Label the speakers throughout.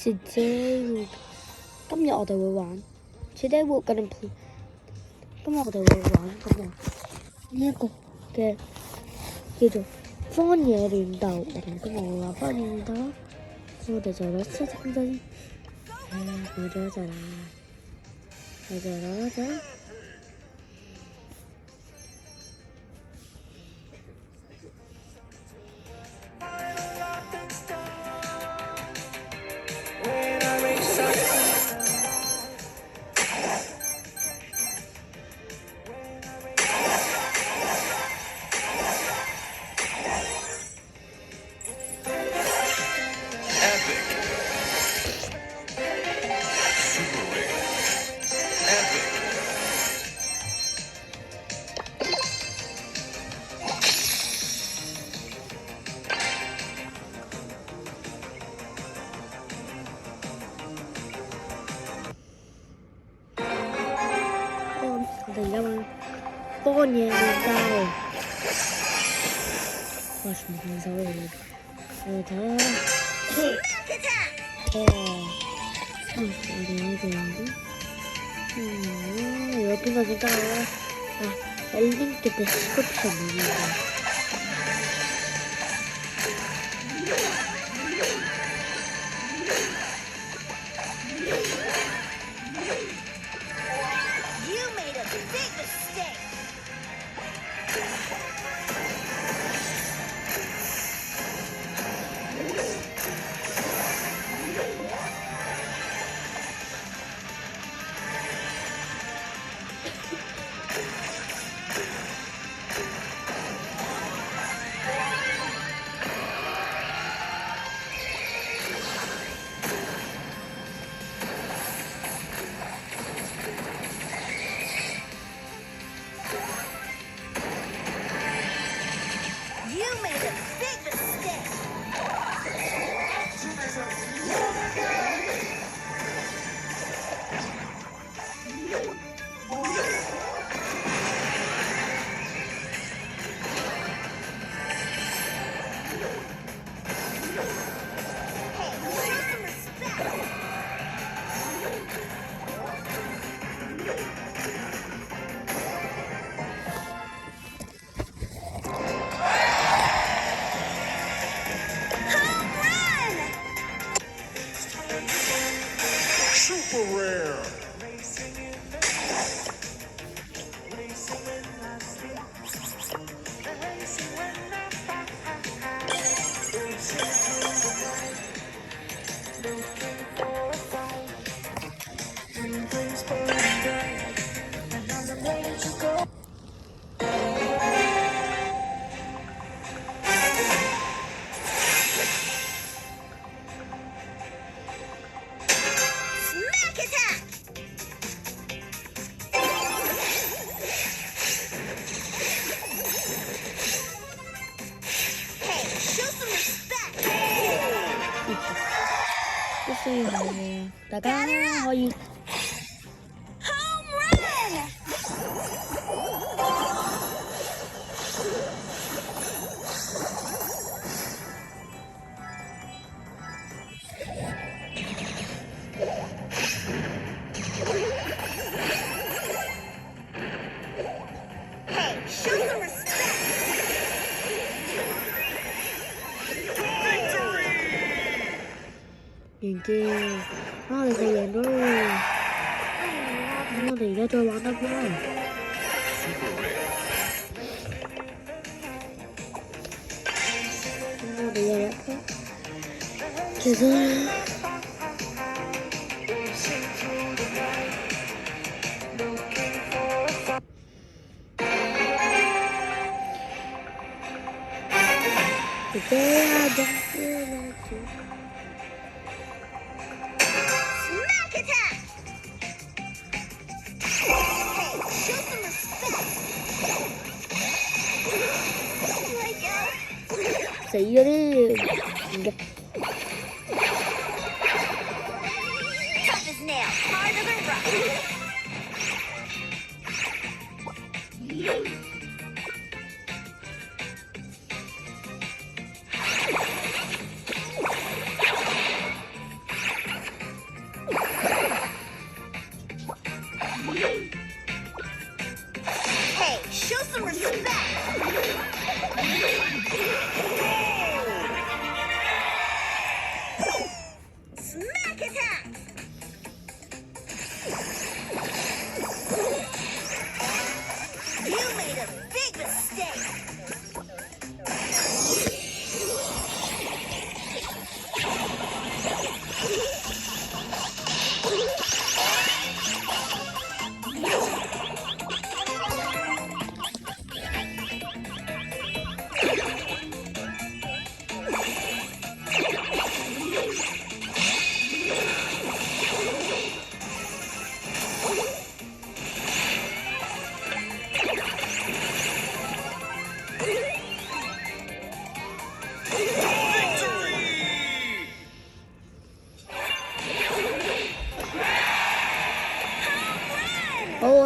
Speaker 1: Today，今日我哋會玩。Today we're gonna play。今日我哋會玩呢一個嘅叫做荒野亂鬥。我哋今日會玩荒野亂鬥啦。我哋就攞7隻先。冇咗一隻啦，我就攞一隻。我哋而家玩荒野亂鬥，哇！全部選手嚟嘅，我哋睇下。我哋呢邊，有邊個先得啊？喺 link 嘅 description 裏面嘅。都需要嘅，大家可以。完結，我哋就贏咗啦！咁我哋而家再玩得啦。咁我哋又其實死咗啲唔嘅。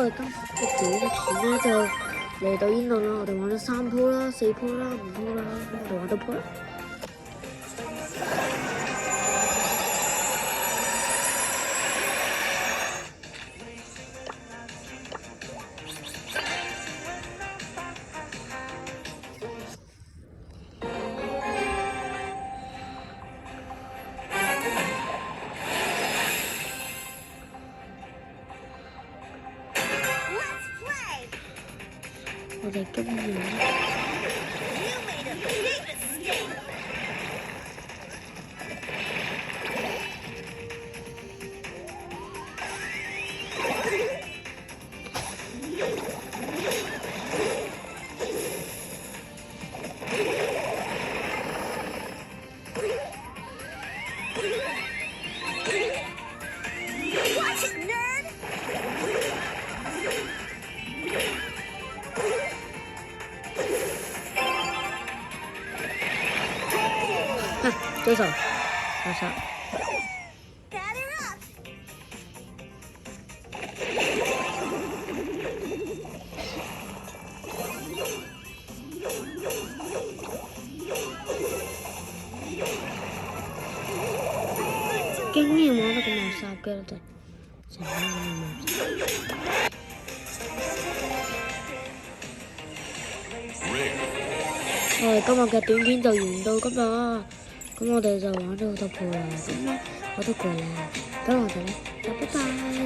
Speaker 1: 我哋今個短片咧就嚟到呢度啦，我哋玩咗3鋪啦、4鋪啦、5鋪啦，咁我哋玩到鋪啦。我哋今年對手，好殺。竟然玩到咁垃圾嘅啦，成班咁嘅垃圾。我哋今日嘅短片就完到今日啦，咁我哋就玩咗好多鋪啦，咁咧我都攰啦，咁我哋咧就拜拜。